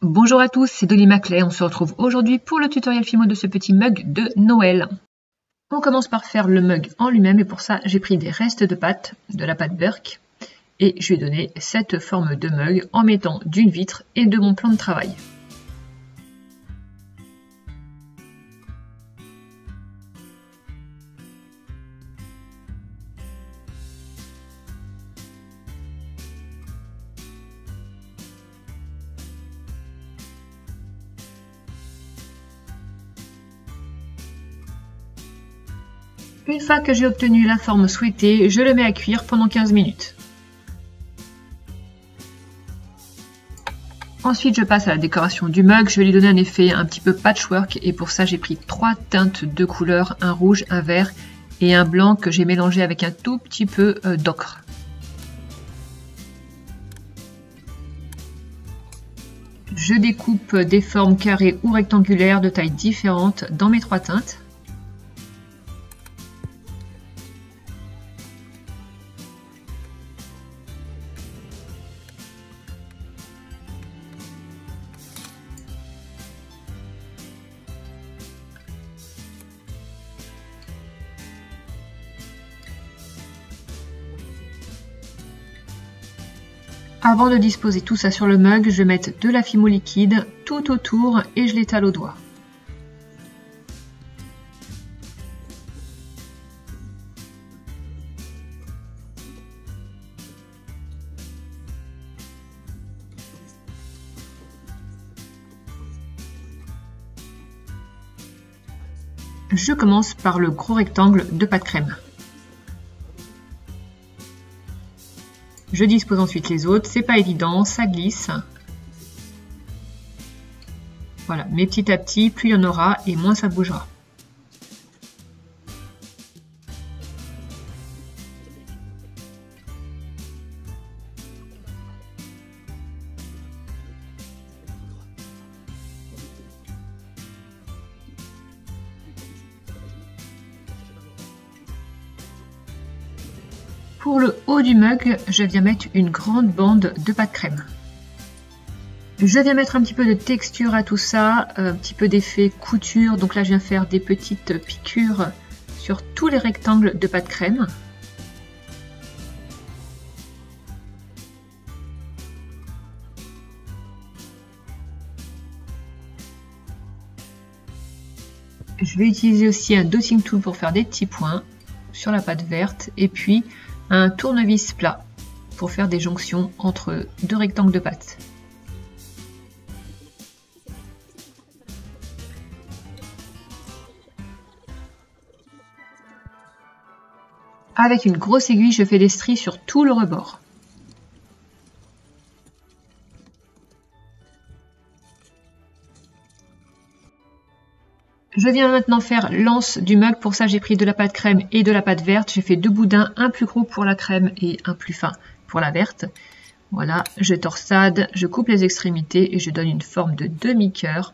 Bonjour à tous, c'est Dolly Maclay. On se retrouve aujourd'hui pour le tutoriel Fimo de ce petit mug de Noël. On commence par faire le mug en lui-même et pour ça j'ai pris des restes de pâte, de la pâte Burke, et je lui ai donné cette forme de mug en mettant d'une vitre et de mon plan de travail. Une fois que j'ai obtenu la forme souhaitée, je le mets à cuire pendant 15 minutes. Ensuite, je passe à la décoration du mug. Je vais lui donner un effet un petit peu patchwork et pour ça, j'ai pris 3 teintes de couleurs, un rouge, un vert et un blanc que j'ai mélangé avec un tout petit peu d'ocre. Je découpe des formes carrées ou rectangulaires de tailles différentes dans mes 3 teintes. Avant de disposer tout ça sur le mug, je vais mettre de la Fimo liquide tout autour et je l'étale au doigt. Je commence par le gros rectangle de pâte crème. Je dispose ensuite les autres, c'est pas évident, ça glisse. Voilà, mais petit à petit, plus il y en aura et moins ça bougera. Pour le haut du mug, je viens mettre une grande bande de pâte crème. Je viens mettre un petit peu de texture à tout ça, un petit peu d'effet couture. Donc là, je viens faire des petites piqûres sur tous les rectangles de pâte crème. Je vais utiliser aussi un dotting tool pour faire des petits points sur la pâte verte et puis un tournevis plat pour faire des jonctions entre 2 rectangles de pâte. Avec une grosse aiguille, je fais des stries sur tout le rebord. Je viens maintenant faire l'anse du mug. Pour ça, j'ai pris de la pâte crème et de la pâte verte. J'ai fait 2 boudins, un plus gros pour la crème et un plus fin pour la verte. Voilà, je torsade, je coupe les extrémités et je donne une forme de demi-cœur.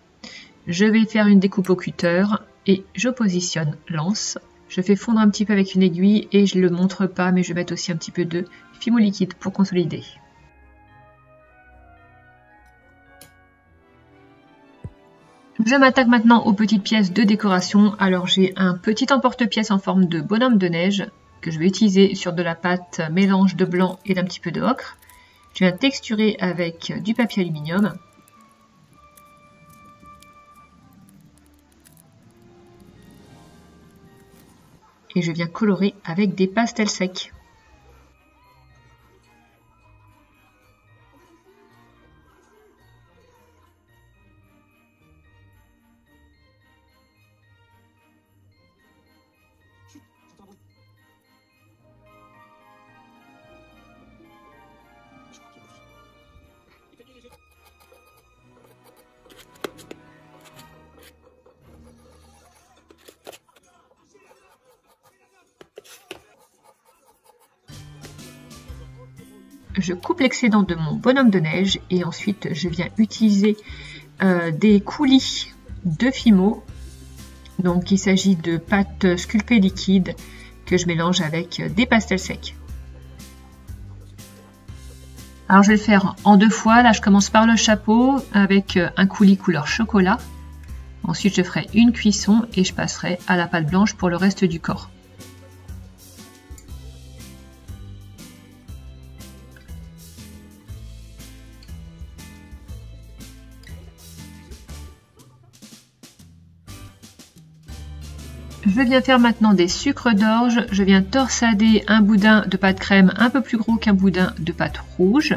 Je vais faire une découpe au cutter et je positionne l'anse. Je fais fondre un petit peu avec une aiguille et je ne le montre pas, mais je vais mettre aussi un petit peu de Fimo liquide pour consolider. Je m'attaque maintenant aux petites pièces de décoration. Alors j'ai un petit emporte-pièce en forme de bonhomme de neige que je vais utiliser sur de la pâte mélange de blanc et d'un petit peu d'ocre. Je viens texturer avec du papier aluminium. Et je viens colorer avec des pastels secs. Je coupe l'excédent de mon bonhomme de neige et ensuite je viens utiliser des coulis de Fimo. Donc il s'agit de pâte sculptée liquide que je mélange avec des pastels secs. Alors je vais le faire en 2 fois. Là je commence par le chapeau avec un coulis couleur chocolat. Ensuite je ferai une cuisson et je passerai à la pâte blanche pour le reste du corps. Je viens faire maintenant des sucres d'orge. Je viens torsader un boudin de pâte crème un peu plus gros qu'un boudin de pâte rouge.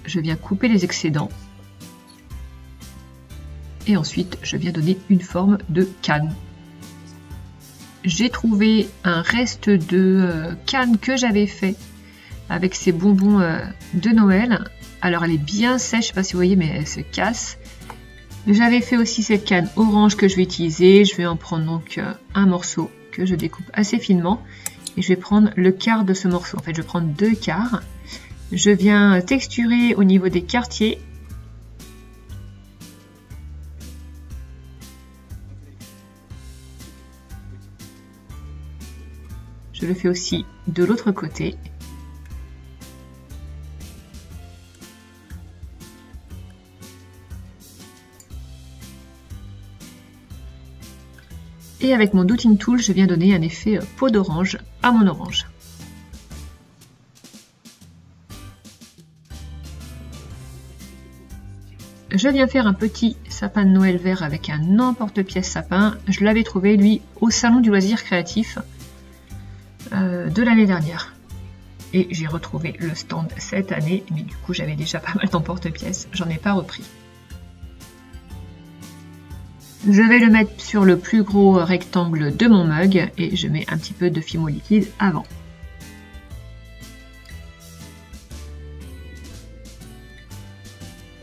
Je viens couper les excédents. Et ensuite, je viens donner une forme de canne. J'ai trouvé un reste de canne que j'avais fait avec ces bonbons de Noël. Alors elle est bien sèche, je ne sais pas si vous voyez, mais elle se casse. J'avais fait aussi cette canne orange que je vais utiliser. Je vais en prendre donc un morceau que je découpe assez finement. Et je vais prendre le quart de ce morceau. En fait, je vais prendre 2 quarts. Je viens texturer au niveau des quartiers. Je le fais aussi de l'autre côté. Et avec mon Dotting Tool, je viens donner un effet peau d'orange à mon orange. Je viens faire un petit sapin de Noël vert avec un emporte-pièce sapin. Je l'avais trouvé, lui, au Salon du Loisir Créatif de l'année dernière. Et j'ai retrouvé le stand cette année, mais du coup, j'avais déjà pas mal d'emporte-pièces. J'en ai pas repris. Je vais le mettre sur le plus gros rectangle de mon mug et je mets un petit peu de Fimo liquide avant.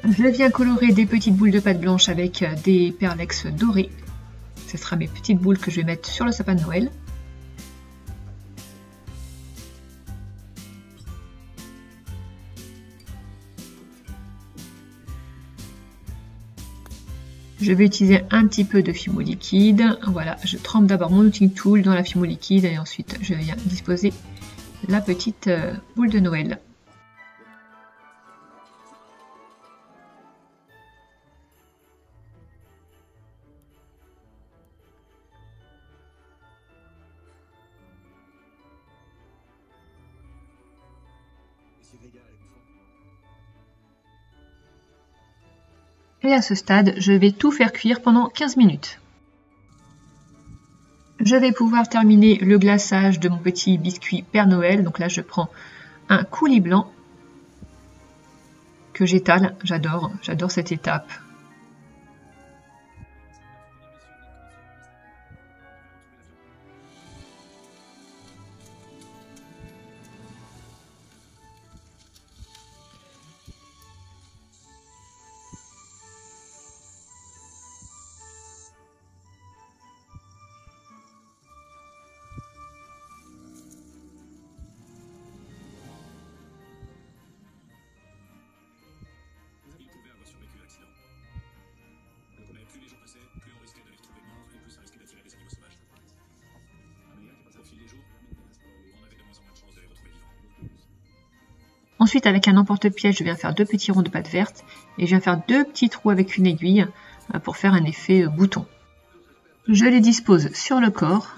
Je viens colorer des petites boules de pâte blanche avec des perlex dorés. Ce sera mes petites boules que je vais mettre sur le sapin de Noël. Je vais utiliser un petit peu de Fimo liquide. Voilà, je trempe d'abord mon Dotting Tool dans la Fimo liquide et ensuite je viens disposer la petite boule de Noël. Et à ce stade, je vais tout faire cuire pendant 15 minutes. Je vais pouvoir terminer le glaçage de mon petit biscuit Père Noël. Donc là, je prends un coulis blanc que j'étale. J'adore cette étape. Ensuite, avec un emporte-pièce, je viens faire 2 petits ronds de pâte verte et je viens faire 2 petits trous avec une aiguille pour faire un effet bouton. Je les dispose sur le corps.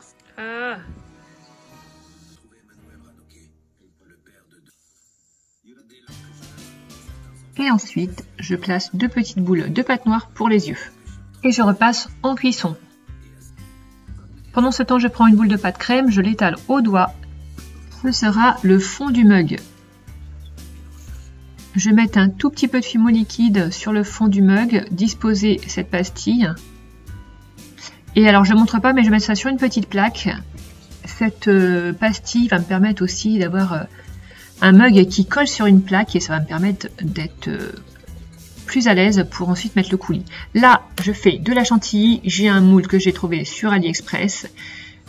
Et ensuite, je place 2 petites boules de pâte noire pour les yeux. Et je repasse en cuisson. Pendant ce temps, je prends une boule de pâte crème, je l'étale au doigt. Ce sera le fond du mug. Je vais mettre un tout petit peu de Fimo liquide sur le fond du mug, disposer cette pastille. Et alors je ne montre pas, mais je vais mettre ça sur une petite plaque. Cette pastille va me permettre aussi d'avoir un mug qui colle sur une plaque et ça va me permettre d'être plus à l'aise pour ensuite mettre le coulis. Là, je fais de la chantilly, j'ai un moule que j'ai trouvé sur AliExpress.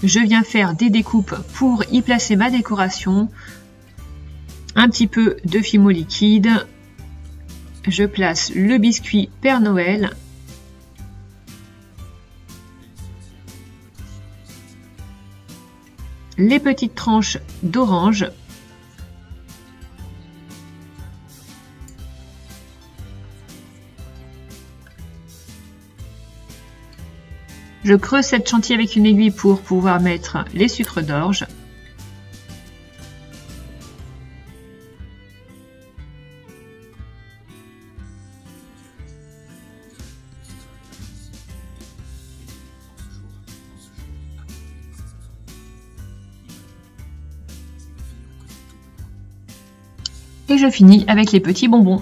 Je viens faire des découpes pour y placer ma décoration. Un petit peu de Fimo liquide. Je place le biscuit Père Noël. les petites tranches d'orange. Je creuse cette chantilly avec une aiguille pour pouvoir mettre les sucres d'orge. Et je finis avec les petits bonbons.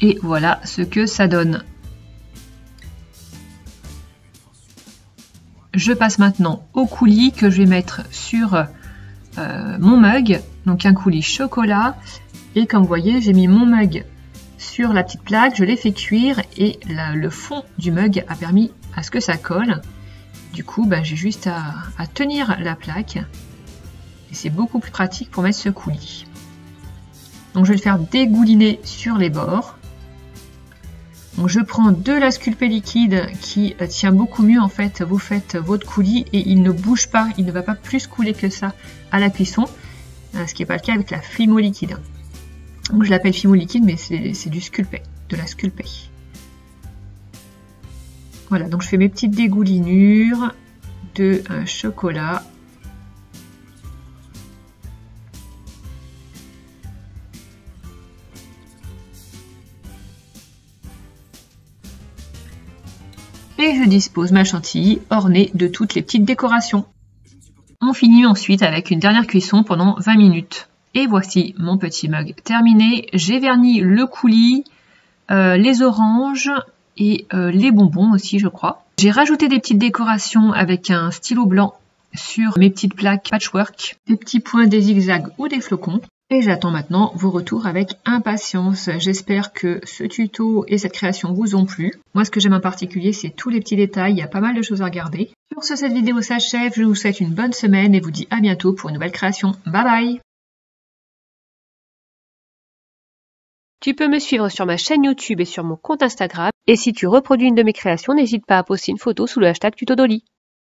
Et voilà ce que ça donne. Je passe maintenant au coulis que je vais mettre sur mon mug. Donc un coulis chocolat. Et comme vous voyez, j'ai mis mon mug sur la petite plaque, je l'ai fait cuire et le fond du mug a permis à ce que ça colle. Du coup, j'ai juste à tenir la plaque et c'est beaucoup plus pratique pour mettre ce coulis. Donc je vais le faire dégouliner sur les bords. Donc je prends de la sculpée liquide qui tient beaucoup mieux en fait. Vous faites votre coulis et il ne bouge pas, il ne va pas plus couler que ça à la cuisson, ce qui n'est pas le cas avec la Fimo liquide. Donc je l'appelle Fimo liquide, mais c'est du sculpé, de la sculpée. Voilà, donc je fais mes petites dégoulinures de chocolat. Et je dispose ma chantilly ornée de toutes les petites décorations. On finit ensuite avec une dernière cuisson pendant 20 minutes. Et voici mon petit mug terminé. J'ai verni le coulis, les oranges et les bonbons aussi, je crois. J'ai rajouté des petites décorations avec un stylo blanc sur mes petites plaques patchwork, des petits points, des zigzags ou des flocons. Et j'attends maintenant vos retours avec impatience. J'espère que ce tuto et cette création vous ont plu. Moi, ce que j'aime en particulier, c'est tous les petits détails. Il y a pas mal de choses à regarder. Sur ce, cette vidéo s'achève. Je vous souhaite une bonne semaine et vous dis à bientôt pour une nouvelle création. Bye bye! Tu peux me suivre sur ma chaîne YouTube et sur mon compte Instagram. Et si tu reproduis une de mes créations, n'hésite pas à poster une photo sous le hashtag TutoDolly.